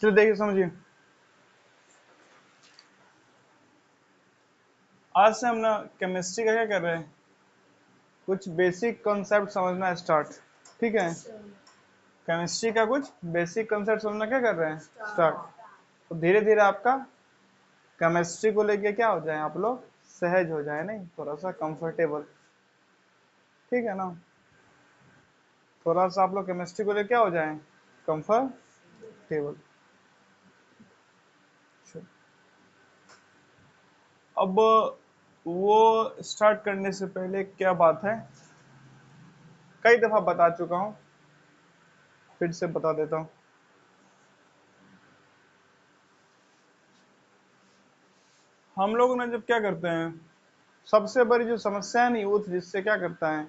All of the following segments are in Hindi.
चलो देखिए समझिए, आज से हम ना केमिस्ट्री का क्या कर रहे हैं, कुछ बेसिक कॉन्सेप्ट समझना स्टार्ट। ठीक है, केमिस्ट्री का कुछ बेसिक कॉन्सेप्ट समझना क्या कर रहे हैं स्टार्ट। तो धीरे धीरे आपका केमिस्ट्री को लेके क्या हो जाए, आप लोग सहज हो जाए, नहीं थोड़ा सा कंफर्टेबल। ठीक है ना, थोड़ा सा आप लोग केमिस्ट्री को लेके क्या हो जाए, कंफर्टेबल। अब वो स्टार्ट करने से पहले क्या बात है, कई दफा बता चुका हूं, फिर से बता देता हूं। हम लोग ना जब क्या करते हैं, सबसे बड़ी जो समस्या है ना यूथ जिससे क्या करता है,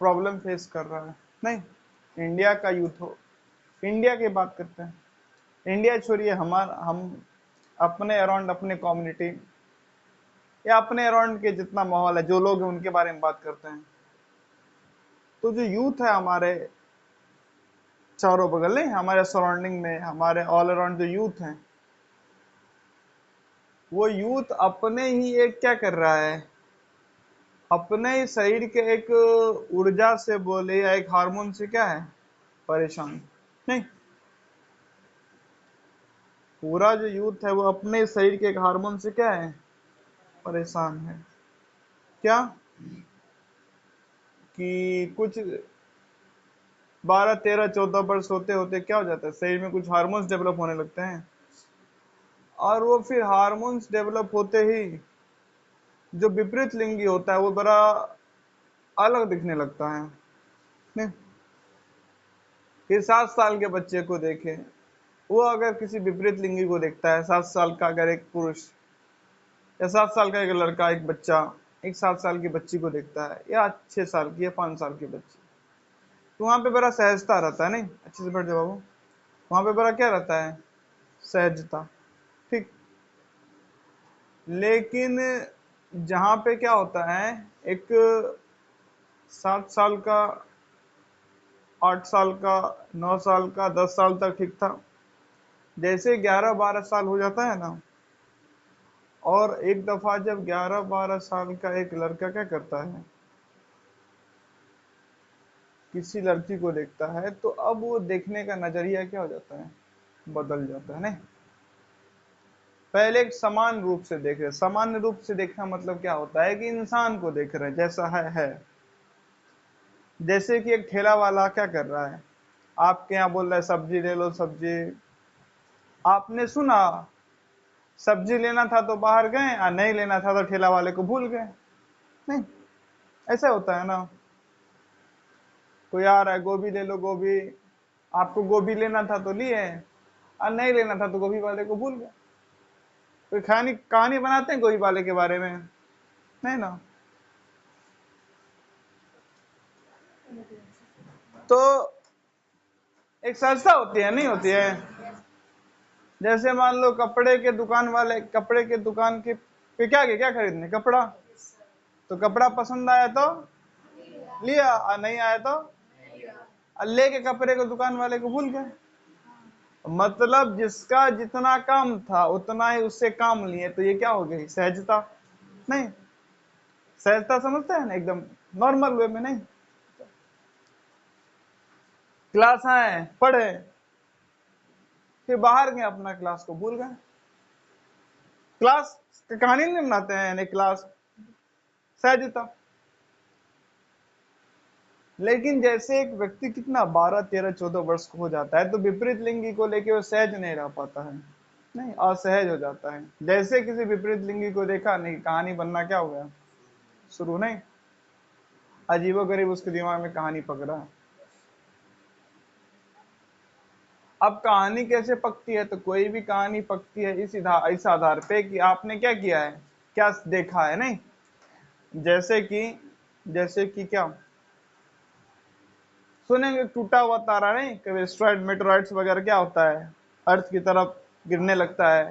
प्रॉब्लम फेस कर रहा है, नहीं इंडिया का यूथ हो, इंडिया की बात करते हैं, इंडिया छोड़िए, हम अपने अराउंड अपने कम्युनिटी या अपने अराउंड के जितना माहौल है, जो लोग हैं उनके बारे में बात करते हैं। तो जो यूथ है हमारे चारों बगल नहीं, हमारे सराउंडिंग में, हमारे ऑल अराउंड जो यूथ हैं, वो यूथ अपने ही एक क्या कर रहा है, अपने ही शरीर के एक ऊर्जा से बोले या एक हार्मोन से क्या है, परेशान। नहीं, पूरा जो यूथ है वो अपने शरीर के एक हार्मोन से क्या है, परेशान है। क्या कि कुछ 12 13 14 वर्ष होते होते क्या हो जाता है, शरीर में कुछ हार्मोन्स डेवलप होने लगते हैं, और वो फिर हार्मोन्स डेवलप होते ही जो विपरीत लिंगी होता है वो बड़ा अलग दिखने लगता है। नहीं, फिर 7 साल के बच्चे को देखे, वो अगर किसी विपरीत लिंगी को देखता है, 7 साल का अगर एक पुरुष या 7 साल का एक लड़का, एक बच्चा एक 7 साल की बच्ची को देखता है, या 6 साल की या 5 साल की बच्ची, तो वहां पे बड़ा सहजता रहता है, नहीं अच्छे से बैठ जाओ बाबू, वहां पे बड़ा क्या रहता है, सहजता। ठीक, लेकिन जहां पे क्या होता है, एक 7 साल का, 8 साल का, 9 साल का, 10 साल तक ठीक था, जैसे 11 12 साल हो जाता है ना, और एक दफा जब 11 12 साल का एक लड़का क्या करता है, किसी लड़की को देखता है, तो अब वो देखने का नजरिया क्या हो जाता है, बदल जाता है। नहीं, पहले एक समान रूप से देख रहे, सामान्य रूप से देखना मतलब क्या होता है कि इंसान को देख रहे हैं जैसा है। जैसे कि एक ठेला वाला क्या कर रहा है, आपके यहाँ बोल रहा है सब्जी ले लो सब्जी, आपने सुना सब्जी लेना था तो बाहर गए, और नहीं लेना था तो ठेला वाले को भूल गए। नहीं, ऐसा होता है ना, कोई आ रहा है गोभी ले लो गोभी, आपको गोभी लेना था तो लिए, और नहीं लेना था तो गोभी वाले को भूल गए। कोई कहानी कहानी बनाते हैं गोभी वाले के बारे में, नहीं ना। तो एक संस्था होती है, नहीं होती है, जैसे मान लो कपड़े के दुकान वाले कपड़े के दुकान के पे क्या गए, क्या खरीदने, कपड़ा, तो कपड़ा पसंद आया तो लिया, और नहीं आया तो लेके कपड़े को दुकान वाले को भूल गए। मतलब जिसका जितना काम था उतना ही उससे काम लिए, तो ये क्या हो गई, सहजता। नहीं, सहजता समझते हैं ना, एकदम नॉर्मल वे में। नहीं, क्लास आए पढ़े, फिर बाहर गए, अपना क्लास को भूल गए। क्लास कहानी नहीं बनाते हैं, यानी क्लास सहजता। लेकिन जैसे एक व्यक्ति कितना 12 13 14 वर्ष को हो जाता है, तो विपरीत लिंगी को लेके वो सहज नहीं रह पाता है, नहीं असहज हो जाता है। जैसे किसी विपरीत लिंगी को देखा, नहीं कहानी बनना क्या हो गया, शुरू। नहीं, अजीबोगरीब उसके दिमाग में कहानी पक रहा है। अब कहानी कैसे पकती है, तो कोई भी कहानी पकती है इस आधार पे कि आपने क्या किया है, क्या देखा है। नहीं, जैसे कि क्या सुनेंगे, टूटा हुआ तारा, नहीं कभी एस्ट्रॉइड मेटेरॉइड्स वगैरह क्या होता है, अर्थ की तरफ गिरने लगता है,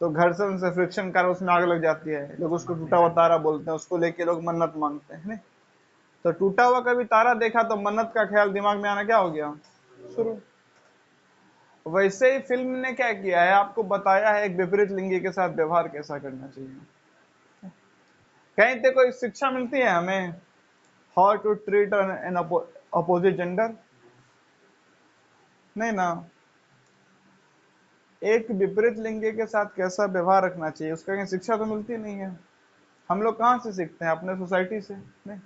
तो घर्षण से फ्रिक्शन कारण उसमें आग लग जाती है, लोग उसको टूटा हुआ तारा बोलते हैं, उसको लेके लोग मन्नत मांगते हैं। नहीं, तो टूटा हुआ कभी तारा देखा तो मन्नत का ख्याल दिमाग में आना क्या हो गया, शुरू। वैसे ही फिल्म ने क्या किया है, आपको बताया है एक विपरीत लिंगी के साथ व्यवहार कैसा करना चाहिए। कहीं तो कोई शिक्षा मिलती है हमें how to treat an opposite gender? नहीं ना। एक विपरीत लिंगी के साथ कैसा व्यवहार रखना चाहिए उसका कहीं शिक्षा तो मिलती नहीं है। हम लोग कहाँ से सीखते हैं? अपने सोसाइटी से नहीं,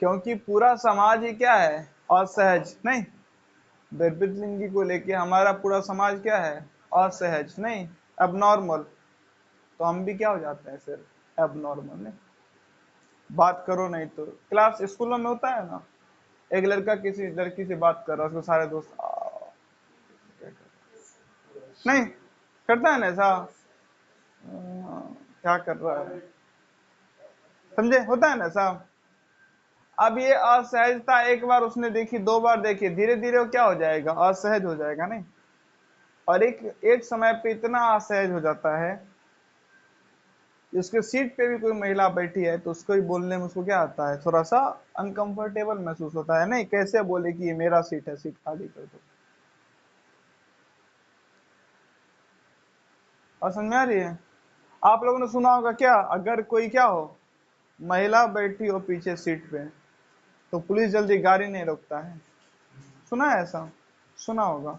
क्योंकि पूरा समाज ही क्या है, असहज नहीं। विपरीत लिंगी को लेके हमारा पूरा समाज क्या है, असहज नहीं, एबनॉर्मल। तो हम भी क्या हो जाते हैं फिर, एबनॉर्मल नहीं। बात करो नहीं तो क्लास स्कूलों में होता है ना, एक लड़का किसी लड़की से बात कर रहा है, उसको सारे दोस्त नहीं करता है ना ऐसा, क्या कर रहा है, समझे, होता है ना ऐसा। अब ये असहजता एक बार उसने देखी, दो बार देखी, धीरे धीरे वो क्या हो जाएगा, असहज हो जाएगा नहीं। और एक समय पे इतना असहज हो जाता है, उसके सीट पे भी कोई महिला बैठी है तो उसको ही बोलने में उसको क्या आता है, थोड़ा सा अनकंफर्टेबल महसूस होता है नहीं, कैसे बोले कि ये मेरा सीट है, सीट खाली कर दो। और समझ में आ रही है? आप लोगों ने सुना होगा क्या, अगर कोई क्या हो, महिला बैठी हो पीछे सीट पे, तो पुलिस जल्दी गाड़ी नहीं रोकता है। सुना है ऐसा? सुना होगा।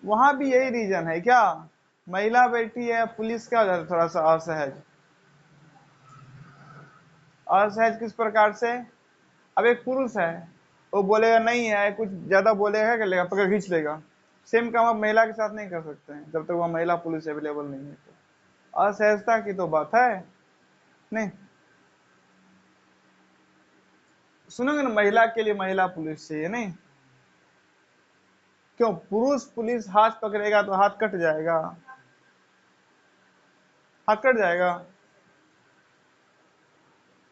वहां भी यही रीजन है क्या, महिला बैठी है, पुलिस क्या हो जाता है, थोड़ा सा असहज। असहज किस प्रकार से? अब एक पुरुष है, वो बोलेगा नहीं है, कुछ ज्यादा बोलेगा, क्या लेगा, पकड़ खींच लेगा। सेम काम आप महिला के साथ नहीं कर सकते हैं जब तक वह महिला पुलिस अवेलेबल नहीं है। तो असहजता की तो बात है नहीं। सुनोगे ना, महिला के लिए महिला पुलिस चाहिए नहीं। क्यों, पुरुष पुलिस हाथ पकड़ेगा तो हाथ कट जाएगा, हाथ कट जाएगा।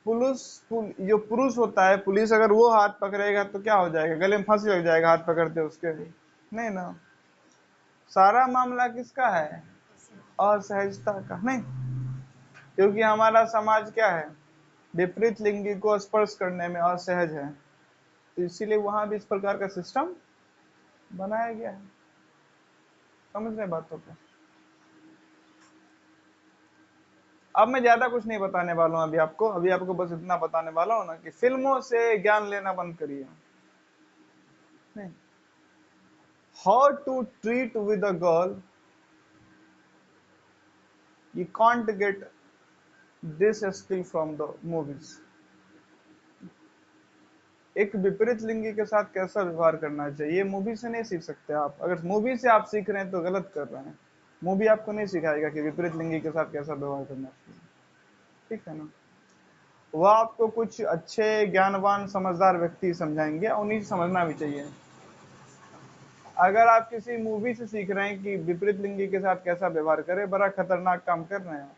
पुलिस जो पुरुष होता है पुलिस, अगर वो हाथ पकड़ेगा तो क्या हो जाएगा, गले में फांसी लग जाएगा हाथ पकड़ते उसके, नहीं ना। सारा मामला किसका है, असहजता का नहीं। क्योंकि हमारा समाज क्या है, विपरीत लिंगी को स्पर्श करने में असहज है, तो इसीलिए वहां भी इस प्रकार का सिस्टम बनाया गया है। समझ रहे बातों को? अब मैं ज्यादा कुछ नहीं बताने वाला हूँ अभी आपको बस इतना बताने वाला हूँ ना कि फिल्मों से ज्ञान लेना बंद करिए नहीं। How to treat with a girl, you can't get this skill from the movies। एक विपरीत लिंगी के साथ कैसा व्यवहार करना चाहिए, ये मूवी से नहीं सीख सकते आप। अगर मूवी से आप सीख रहे हैं तो गलत कर रहे हैं। मूवी आपको नहीं सिखाएगा कि विपरीत लिंगी के साथ कैसा व्यवहार करना चाहिए, ठीक है ना। वह आपको कुछ अच्छे ज्ञानवान समझदार व्यक्ति समझाएंगे, और उन्हीं से समझना भी चाहिए। अगर आप किसी मूवी से सीख रहे हैं कि विपरीत लिंगी के साथ कैसा व्यवहार करें, बड़ा खतरनाक काम कर रहे हैं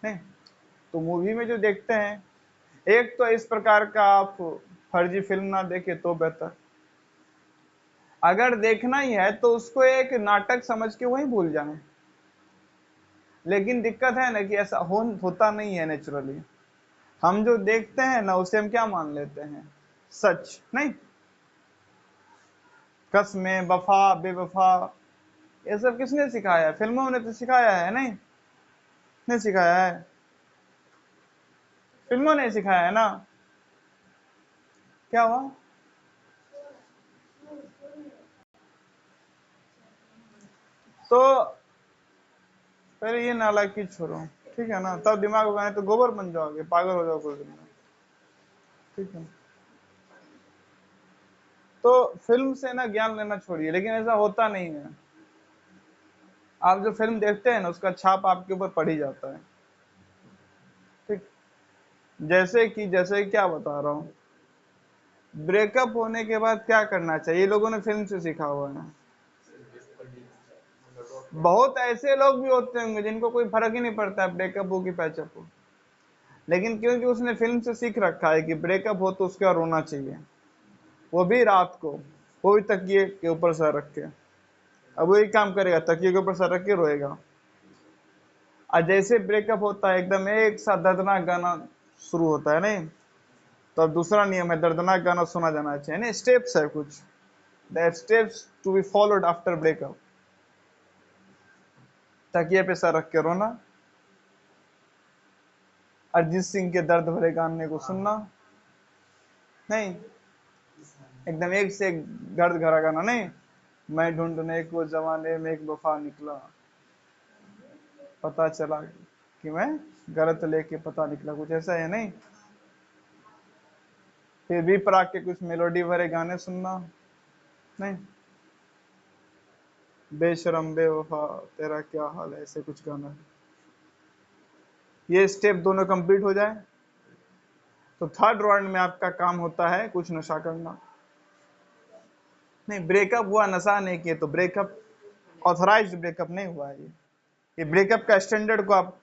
नहीं। तो मूवी में जो देखते हैं, एक तो इस प्रकार का आप फर्जी फिल्म ना देखे तो बेहतर। अगर देखना ही है तो उसको एक नाटक समझ के वही भूल जाएं। लेकिन दिक्कत है ना कि ऐसा होता नहीं है नेचुरली। हम जो देखते हैं ना उसे हम क्या मान लेते हैं, सच नहीं। कसमें, वफा, बेवफा, ये सब किसने सिखाया है, फिल्मों ने तो सिखाया है नहीं, नहीं सिखाया है, फिल्मों ने सिखाया है ना। क्या हुआ? तो पहले ये नालायकी छोड़ो, ठीक है ना, तब दिमाग उगाने तो गोबर बन जाओगे, पागल हो जाओगे कुछ दिन में, ठीक है। तो फिल्म से ना ज्ञान लेना छोड़िए, लेकिन ऐसा होता नहीं है। आप जो फिल्म देखते हैं ना उसका छाप आपके ऊपर पड़ ही जाता है, ठीक। जैसे क्या बता रहा हूँ, ब्रेकअप होने के बाद क्या करना चाहिए, लोगों ने फिल्म से सीखा हुआ है। बहुत ऐसे लोग भी होते होंगे जिनको कोई फर्क ही नहीं पड़ता है ब्रेकअप हो कि पैचअप हो, लेकिन क्योंकि उसने फिल्म से सीख रखा है कि ब्रेकअप हो तो उसका रोना चाहिए, वो भी रात को, वो भी तकिए के ऊपर सर रख के। अब वही काम करेगा, तकिए के ऊपर सर रख के रोएगा। और जैसे ब्रेकअप होता है एकदम एक साथ दर्दनाक गाना शुरू होता है नहीं, तो अब दूसरा नियम है, दर्दनाक गाना सुना जाना चाहिए नहीं, स्टेप्स है कुछ, the steps to be followed after breakup. तकिए पे सर रख के रोना, अरिजीत सिंह के दर्द भरे गाने को सुनना, नहीं एकदम एक से एक दर्द भरा गाना नहीं, मैं ढूंढने को जमाने में एक वफा निकला, पता चला कि मैं गलत लेके पता निकला, कुछ ऐसा है नहीं। फिर भी प्राग के कुछ मेलोडी भरे गाने सुनना, नहीं बेशरम बेवफा तेरा क्या हाल है, ऐसे कुछ गाना है। ये स्टेप दोनों कंप्लीट हो जाए तो थर्ड राउंड में आपका काम होता है कुछ नशा करना। नहीं ब्रेकअप हुआ, नशा नहीं किए तो ब्रेकअप ऑथराइज्ड ब्रेकअप नहीं हुआ है। ये ब्रेकअप का स्टैंडर्ड को आप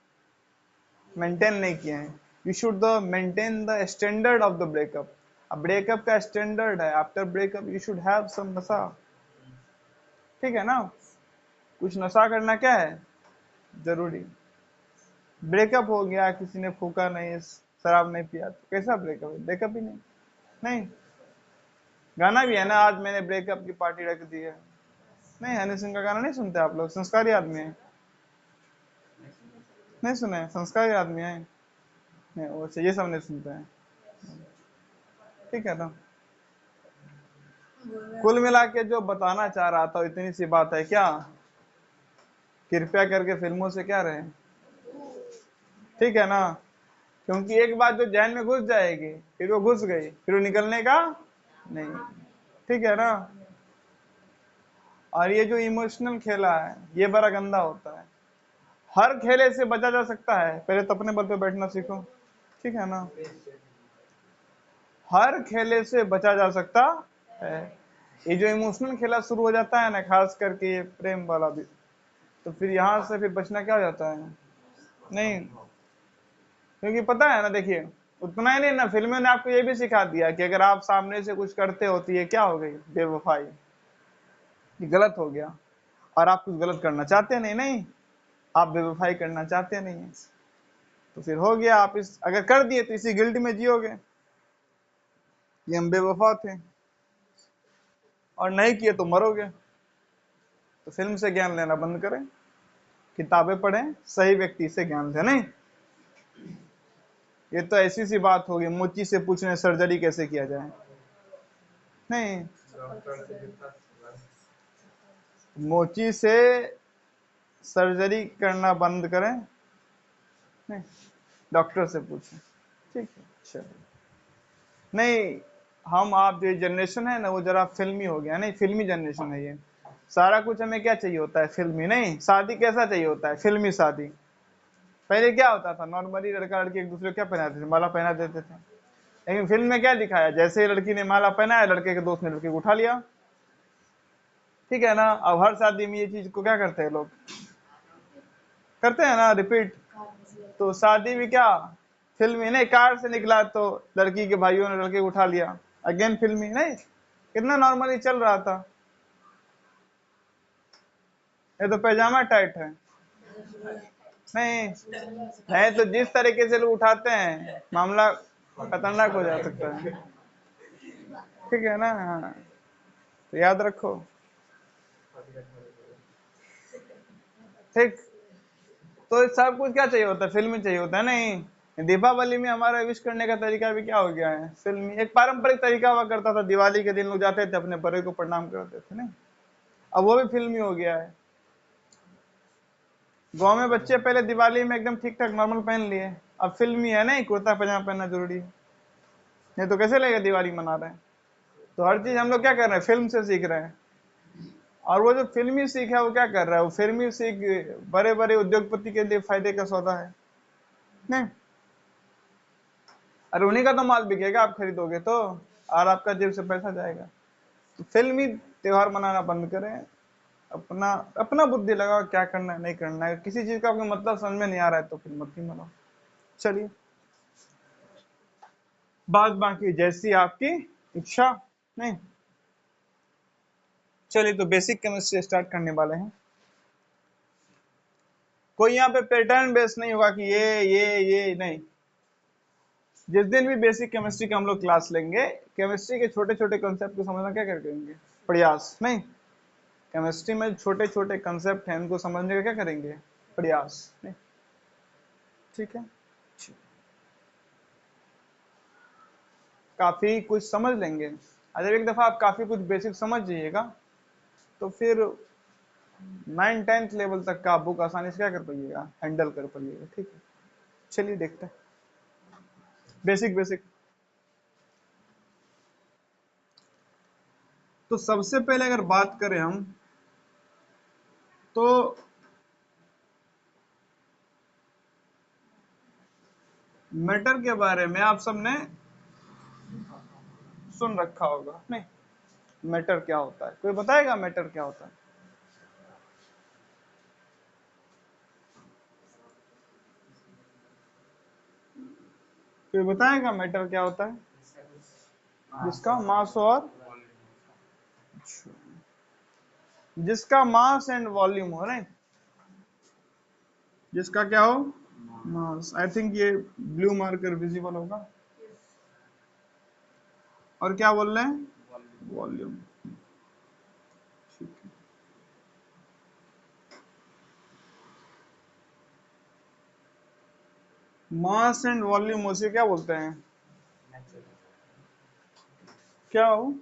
मेंटेन नहीं किए हैं। You should the maintain the standard of the breakup. अब ब्रेकअप का स्टैंडर्ड है, after breakup you should have some नशा, ठीक है ना। कुछ नशा करना क्या है जरूरी। ब्रेकअप हो गया, किसी ने फूका नहीं, शराब नहीं पिया, तो कैसा ब्रेकअप है? ब्रेकअप ही नहीं। नहीं गाना भी है ना, आज मैंने ब्रेकअप की पार्टी रख दी है। नहीं हनी सिंह का गाना नहीं सुनते आप लोग? संस्कारी आदमी है, नहीं सुने? संस्कारी आदमी है, नहीं वो ये सब नहीं सुनते हैं, ठीक है ना। कुल मिला के जो बताना चाह रहा था इतनी सी बात है क्या, कृपया करके फिल्मों से क्या रहे, ठीक है ना। क्योंकि एक बात जो जहन में घुस जाएगी फिर वो घुस गई, फिर वो निकलने का नहीं, ठीक है ना। और ये जो इमोशनल खेला है ये बड़ा गंदा होता है। हर खेले से बचा जा सकता है, पहले तो अपने बल पे बैठना सीखो, ठीक है ना। हर खेले से बचा जा सकता है। ये जो इमोशनल खेला शुरू हो जाता है ना, खास करके ये प्रेम वाला भी, तो फिर यहाँ से फिर बचना क्या हो जाता है, नहीं। क्योंकि पता है ना, देखिए उतना ही नहीं ना, फिल्मों ने आपको ये भी सिखा दिया कि अगर आप सामने से कुछ करते हो तो ये क्या हो गई, बेवफाई, ये गलत हो गया। और आप कुछ गलत करना चाहते नहीं, नहीं आप बेवफाई करना चाहते नहीं है, तो फिर हो गया। आप इस अगर कर दिए तो इसी गिल्ट में जियोगे कि हम बेवफा थे, और नहीं किए तो मरोगे। तो फिल्म से ज्ञान लेना बंद करें, किताबें पढ़ें, सही व्यक्ति से ज्ञान लें। नहीं ये तो ऐसी सी बात होगी, मोची से पूछने सर्जरी कैसे किया जाए, नहीं मोची से सर्जरी करना बंद करें, नहीं डॉक्टर से पूछें, ठीक है चलिए। नहीं हम आप जो जनरेशन है ना वो जरा फिल्मी हो गया, नहीं फिल्मी जनरेशन है ये। सारा कुछ हमें क्या चाहिए होता है, फिल्मी। नहीं शादी कैसा चाहिए होता है, फिल्मी शादी। पहले क्या होता था, नॉर्मली लड़का लड़की एक दूसरे को क्या पहनाते थे, माला पहना देते थे। लेकिन फिल्म में क्या दिखाया, जैसे लड़की ने माला पहनाया लड़के के दोस्त ने लड़के को उठा लिया, ठीक है ना। अब हर शादी में ये चीज को क्या करते हैं लोग, करते हैं ना, रिपीट। तो शादी भी क्या फिल्मी, नहीं कार से निकला तो लड़की के भाइयों ने लड़के को उठा लिया, अगेन फिल्मी। नहीं कितना नॉर्मली चल रहा था। ये तो पैजामा टाइट है, नहीं नहीं तो जिस तरीके से लोग उठाते हैं मामला खतरनाक हो जा सकता है, ठीक है ना। हाँ, तो याद रखो, ठीक। तो सब कुछ क्या चाहिए होता है, फिल्म चाहिए होता है। नहीं दीपावली में हमारा विश करने का तरीका भी क्या हो गया है, फिल्मी। एक पारंपरिक तरीका हुआ करता था, दिवाली के दिन लोग जाते थे अपने बड़े को प्रणाम करते थे, नहीं अब वो भी फिल्मी हो गया है। गांव में बच्चे पहले दिवाली में एकदम ठीक ठाक नॉर्मल पहन लिए, अब फिल्मी है, नहीं कुर्ता पजामा पहनना जरूरी है, नहीं तो कैसे लगेगा दिवाली मना रहे हैं। तो हर चीज हम लोग क्या कर रहे हैं, फिल्म से सीख रहे हैं। और वो जो फिल्मी सीख है वो क्या कर रहा है, वो फिल्मी सीख बड़े बड़े उद्योगपति के लिए फायदे का सौदा है, नहीं। अरे उन्हीं का तो माल बिकेगा आप खरीदोगे तो, और आपका जेब से पैसा जाएगा। तो फिल्मी त्योहार मनाना बंद करें, अपना अपना बुद्धि लगाओ क्या करना है नहीं करना है। किसी चीज का आपको मतलब समझ में नहीं आ रहा है तो फिर मत ही मनाओ। चलिए बात बाकी जैसी आपकी इच्छा, नहीं। चलिए तो बेसिक केमिस्ट्री स्टार्ट करने वाले हैं। कोई यहाँ पे पैटर्न बेस नहीं होगा कि ये नहीं। जिस दिन भी बेसिक केमिस्ट्री का हम लोग क्लास लेंगे, केमिस्ट्री के छोटे छोटे कॉन्सेप्ट को समझना क्या करेंगे, प्रयास नहीं, केमिस्ट्री में छोटे छोटे कंसेप्ट हैं उनको समझने का क्या करेंगे, प्रयास नहीं, ठीक है। काफी कुछ समझ लेंगे, अगर एक दफा आप काफी कुछ बेसिक समझ जाइएगा तो फिर 9-10th लेवल तक का आप बुक आसानी से क्या कर पाइएगा, हैंडल कर पाइएगा, ठीक है। चलिए देखते हैं बेसिक बेसिक। तो सबसे पहले अगर बात करें हम तो मैटर के बारे में आप सबने सुन रखा होगा नहीं, मैटर क्या होता है, कोई बताएगा मैटर क्या होता है? कोई बताएगा मैटर क्या होता है? जिसका मास और जिसका मास एंड वॉल्यूम हो, राइट, जिसका क्या हो, मास। आई थिंक ये ब्लू मार्कर विजिबल होगा। और क्या बोल रहे हैं, वॉल्यूम, ठीक है। मास एंड वॉल्यूम उसे क्या बोलते हैं, क्या हो,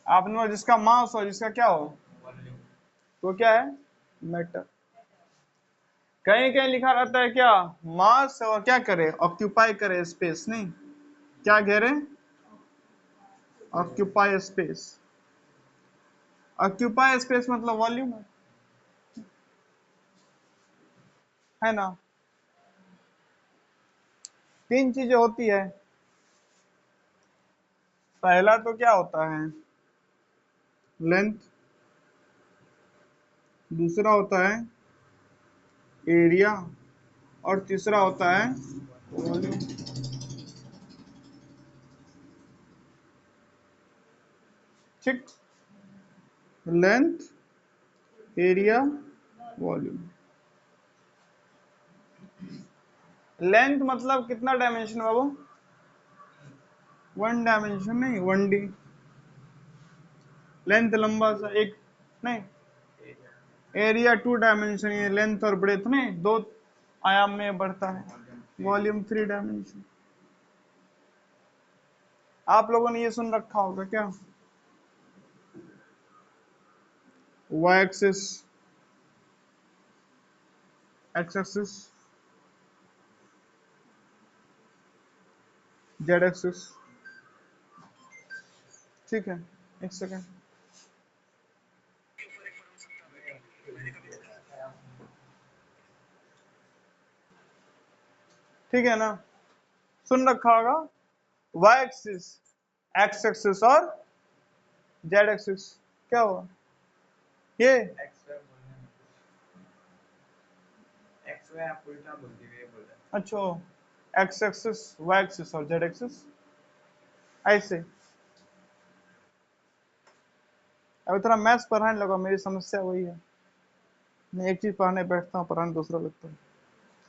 आपने बोला जिसका मास हो जिसका क्या हो, तो क्या है, मैटर। कहीं कहीं लिखा रहता है क्या, मास और क्या करे, ऑक्यूपाई करे स्पेस नहीं, क्या घेरे, ऑक्यूपाई स्पेस। ऑक्यूपाई स्पेस मतलब वॉल्यूम है ना। तीन चीजें होती है, पहला तो क्या होता है, लेंथ, दूसरा होता है एरिया, और तीसरा होता है वॉल्यूम, ठीक। Length, area, volume. लेंथ मतलब कितना डायमेंशन बाबू, 1 डायमेंशन नहीं, 1D। लेंथ लंबा सा एक नहीं, एरिया 2 डायमेंशन, ये लेंथ और ब्रेथ नहीं, दो आयाम में बढ़ता है। Volume 3 dimension. आप लोगों ने ये सुन रखा होगा क्या, y axis, x axis, z axis, ठीक है। एक सेकेंड, ठीक है ना, सुन रखा होगा, वाई एक्सिस, एक्स एक्सिस और जेड एक्सिस, क्या हुआ ये, अच्छा, एक्स एक्सिस, वाई एक्सिस और जेड एक्सिस, ऐसे। अभी थोड़ा मैथ्स पढ़ाने लगा, मेरी समस्या वही है, मैं एक चीज पढ़ाने बैठता हूँ, पढ़ाने दूसरा लगता है।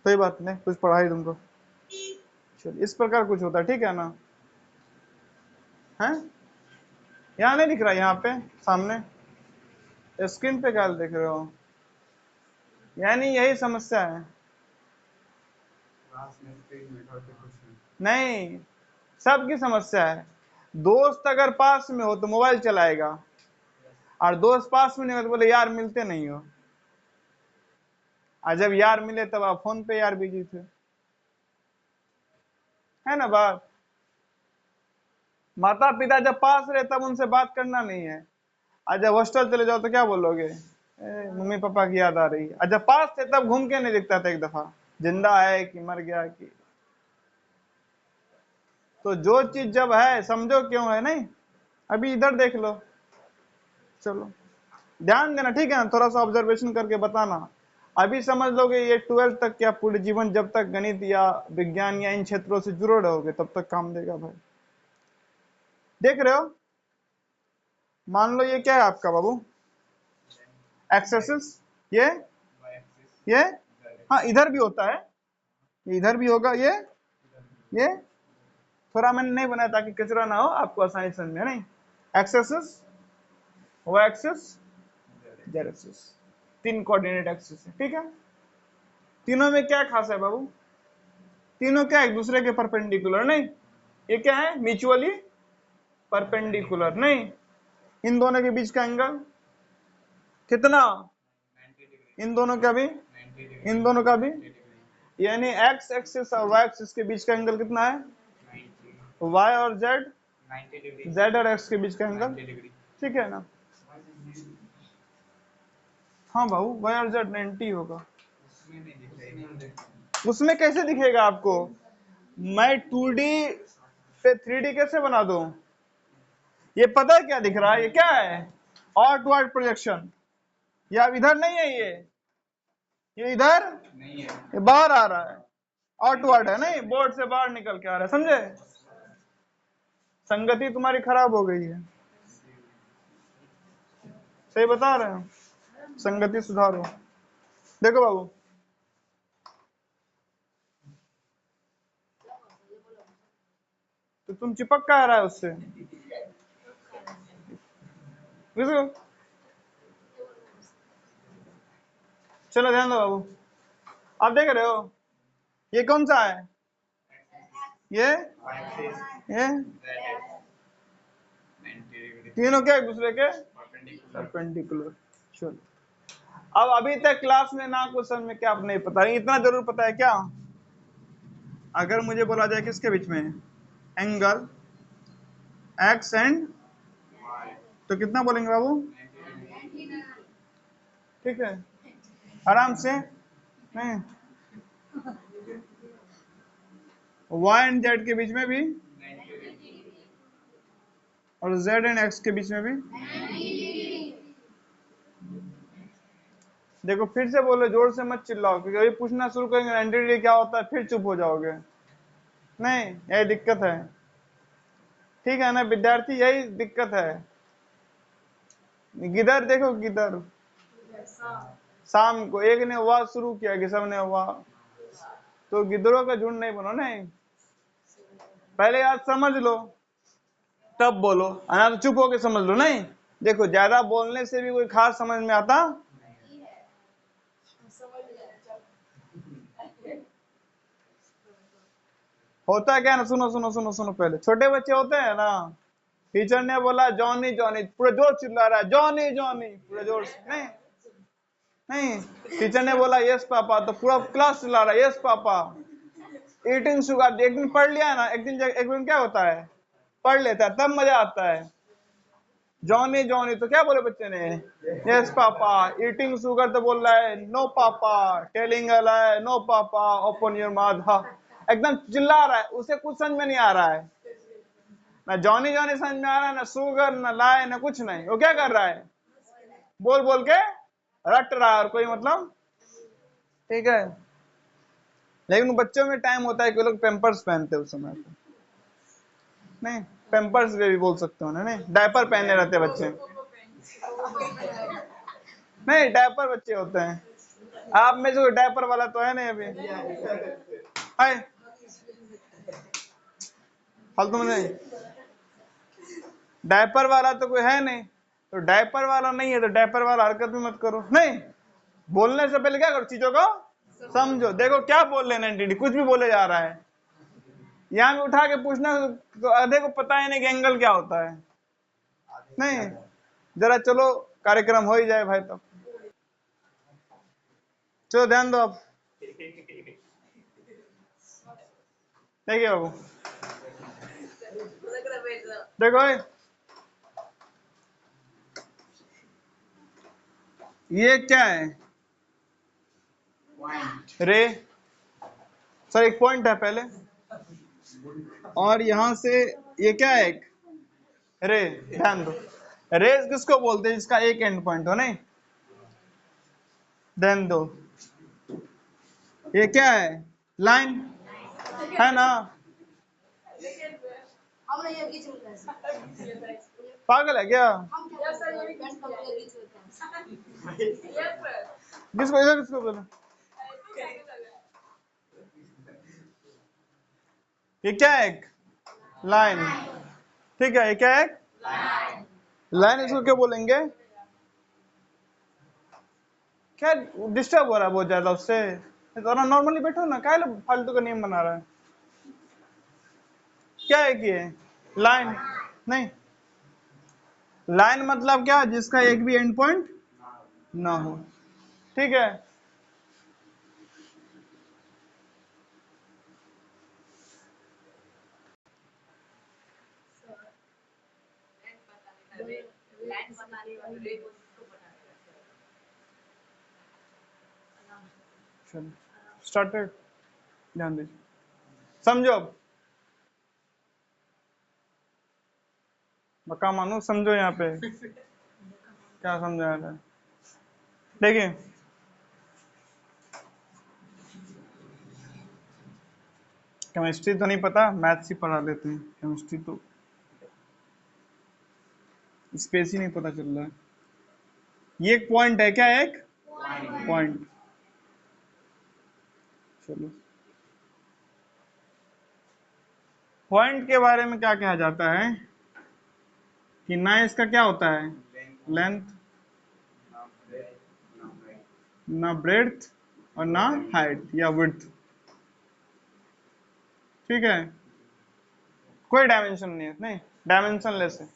कोई बात नहीं, कुछ पढ़ा ही तुमको। चलिए, इस प्रकार कुछ होता है, ठीक है ना, है, यहाँ नहीं दिख रहा, यहाँ पे सामने स्क्रीन पे क्या देख रहे हो, यानी यही समस्या है, नहीं, सबकी समस्या है। दोस्त अगर पास में हो तो मोबाइल चलाएगा, और दोस्त पास में नहीं हो तो बोले यार मिलते नहीं हो, और जब यार मिले तब आप फोन पे यार बिजी थे, है ना बात। माता पिता जब पास रहे तब उनसे बात करना नहीं है, और जब हॉस्टल चले जाओ तो क्या बोलोगे, मम्मी पापा की याद आ रही है, और जब पास थे तब घूम के नहीं दिखता था एक दफा, जिंदा है कि मर गया कि। तो जो चीज जब है समझो क्यों है, नहीं, अभी इधर देख लो, चलो ध्यान देना, ठीक है ना, थोड़ा सा ऑब्जर्वेशन करके बताना। अभी समझ लोगे ये 12th तक, क्या पूरे जीवन जब तक गणित या विज्ञान या इन क्षेत्रों से जुड़े रहोगे तब तक काम देगा भाई। देख रहे हो, मान लो ये क्या है आपका बाबू, एक्स एक्सिस, ये हाँ इधर भी होता है, इधर भी होगा ये थोड़ा मैंने नहीं बनाया ताकि कचरा ना हो, आपको आसानी समझ में। नहीं, axes y axes z axes, 3 coordinate axes है, ठीक है। तीनों में क्या खास है बाबू, तीनों क्या एक दूसरे के परपेंडिकुलर, नहीं ये क्या है म्यूचुअली परपेंडिकुलर, नहीं इन दोनों के बीच का एंगल कितना, इन दोनों का भी, इन दोनों का भी, यानी एक्स एक्सिस और वाई एक्सिस के बीच का एंगल कितना है, वाई और जेड, जेड और एक्स के बीच का एंगल, ठीक है ना। हाँ बाबू वाई और जेड 90 होगा, उसमें कैसे दिखेगा आपको, मैं 2D पे 3D कैसे बना दूं, ये पता है क्या दिख रहा है, ये क्या है आउटवर्ड प्रोजेक्शन, ये अब इधर नहीं है, ये इधर नहीं है, ये बाहर आ रहा है, आउटवर्ड है, नहीं बोर्ड से बाहर निकल के आ रहा है, समझे। संगति तुम्हारी खराब हो गई है, सही बता रहे हैं, संगति सुधारो। देखो बाबू तो तुम चिपक का आ रहा है उससे, बुझो? चलो ध्यान दो बाबू, आप देख रहे हो ये कौन सा है, ये तीनों क्या एक दूसरे के परपेंडिकुलर। चलो अब अभी तक क्लास में ना कुछ समझ में क्या आप नहीं पता, इतना जरूर पता है क्या, अगर मुझे बोला जाए किसके बीच में एंगल एक्स एंड, तो कितना बोलेंगे बाबू, ठीक है आराम से, नहीं वाई एंड जेड के बीच में भी और जेड एंड एक्स के बीच में भी, देखो फिर से बोलो, जोर से मत चिल्लाओ, क्योंकि अभी पूछना शुरू करेंगे 90 डिग्री क्या होता है फिर चुप हो जाओगे, नहीं यही दिक्कत है, ठीक है ना विद्यार्थी, यही दिक्कत है। गिदर देखो गिदर, शाम को एक ने वाह शुरू किया कि सबने वाह, तो गिदरों का झुंड नहीं बनो, नहीं पहले याद समझ लो तब बोलो, ना तो चुप होके समझ लो, नहीं देखो ज्यादा बोलने से भी कोई खास समझ में आता, होता क्या ना, सुनो सुनो सुनो सुनो, पहले छोटे बच्चे होते हैं ना, टीचर ने बोला जॉनी जॉनी, पूरा जोर चिल्ला रहा है जॉनी जॉनी पूरे जोर से, नहीं नहीं टीचर ने बोला यस पापा, तो पूरा क्लास चिल्ला रहा है यस पापा, ईटिंग शुगर, एक दिन पढ़ लिया ना, एक दिन क्या होता है पढ़ लेता है तब मजा आता है, जॉनी जॉनी तो क्या बोले बच्चे ने, यस पापा, ईटिंग शुगर तो बोल रहा है नो पापा, टेलिंग है नो पापा, ओपन योर माउथ, हाँ एकदम चिल्ला रहा है, उसे कुछ समझ में नहीं आ रहा है, ना जॉनी जॉनी समझ में आ रहा है, ना शुगर ना लाए ना कुछ नहीं, वो क्या कर रहा है बोल बोल के रट रहा है, और कोई मतलब, ठीक है। लेकिन बच्चों में टाइम होता है कि वो लोग पेम्पर्स पहनते हैं उस समय पे, नहीं पेम्पर्स भी बोल सकते हो ना, नहीं डायपर पहने रहते बच्चे, नहीं डायपर बच्चे होते हैं, आप में जो डायपर वाला तो है नहीं अभी, हाय फालतू में नहीं, डायपर वाला तो कोई है नहीं, तो डायपर वाला नहीं है तो डायपर वाला हरकत भी मत करो, नहीं बोलने से पहले क्या करो चीजों को समझो, देखो क्या बोल रहे हैं, कुछ भी बोले जा रहा है, यहाँ में उठा के पूछना तो आधे को पता ही नहीं कि एंगल क्या होता है, नहीं जरा चलो कार्यक्रम हो ही जाए भाई, तब चलो ध्यान दो आप, देखिए बाबू देखो ये क्या है रे, सर एक पॉइंट है पहले, और यहां से ये क्या है एक रे, ध्यान दो रेज किसको बोलते हैं जिसका एक एंड पॉइंट हो, नहीं ध्यान दो ये क्या है लाइन है ना, पागल है क्या, किसको इधर किसको बोला, ये क्या है? एक लाइन। ठीक है, ये क्या है? लाइन। इसको क्या बोलेंगे? क्या डिस्टर्ब हो रहा है बहुत ज्यादा उससे? थोड़ा नॉर्मली बैठो ना, क्या फालतू का नियम बना रहा है? क्या है कि ये लाइन नहीं? लाइन मतलब क्या? जिसका एक भी एंड पॉइंट ना हो। ठीक है, स्टार्टेड। ध्यान दीजिए, समझो अब। बका मानो समझो यहाँ पे क्या समझा रहा है। देखिए, केमिस्ट्री तो नहीं पता, मैथ्स ही पढ़ा लेते हैं। केमिस्ट्री तो स्पेस ही नहीं पता चल रहा है। ये एक पॉइंट है, क्या है? एक पॉइंट। चलो, पॉइंट के बारे में क्या कहा जाता है कि ना इसका क्या होता है? लेंथ, ना ब्रेड्थ और ना हाइट या विड्थ। ठीक है, कोई डायमेंशन नहीं है, नहीं, डायमेंशनलेस है।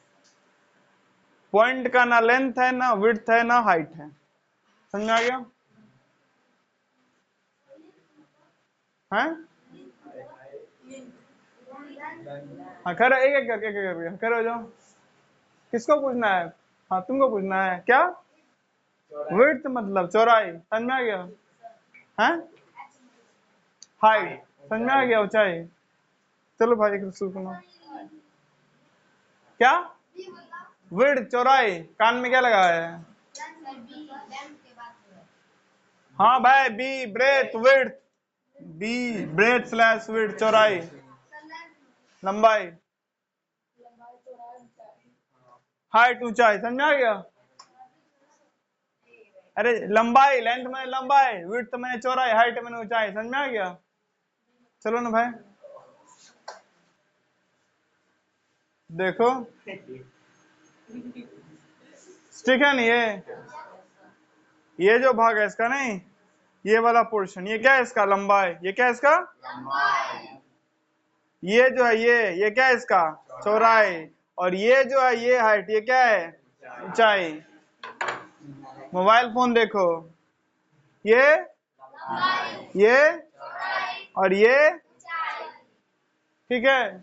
पॉइंट का ना लेंथ है, ना विड्थ है, ना हाइट है। समझ में आ गया? हैं? हाँ, खैर एक एक करके खड़े हो जाओ। किसको पूछना है? हाँ, तुमको पूछना है। क्या विड्थ मतलब चौड़ाई? समझ में आ गया? हैं? हाइट समझ में आ गया? ऊंचाई। चलो भाई, एक सुनो। क्या? विड्थ चौड़ाई। कान में क्या लगा है? हाँ भाई, B breadth width. B breadth slash width चौड़ाई, लंबाई। हाइट ऊंचाई। समझ में आ गया? अरे लंबाई, लेंथ में लंबाई, विड्थ में चौड़ाई, हाइट में ऊंचाई। समझ में आ गया? चलो ना भाई, देखो ठीक है नहीं? ये जो भाग है इसका, नहीं, ये वाला पोर्शन, ये क्या है इसका? लंबाई। ये क्या है इसका? ये जो है, ये क्या है इसका? चौड़ाई। और ये जो है, ये हाइट, ये क्या है? ऊंचाई। मोबाइल फोन देखो, ये और ये। ठीक है,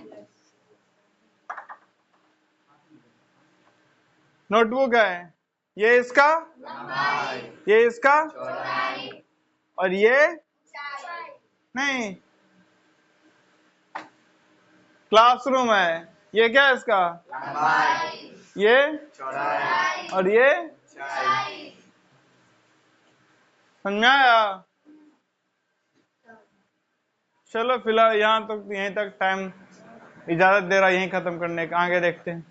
नोटबुक है, ये इसका, ये इसका, और ये नहीं, क्लासरूम है, ये क्या है इसका? ये और ये। समझ में आया? चलो फिलहाल यहाँ तक, यहीं तक टाइम इजाजत दे रहा है, यहीं खत्म करने का। आगे देखते हैं।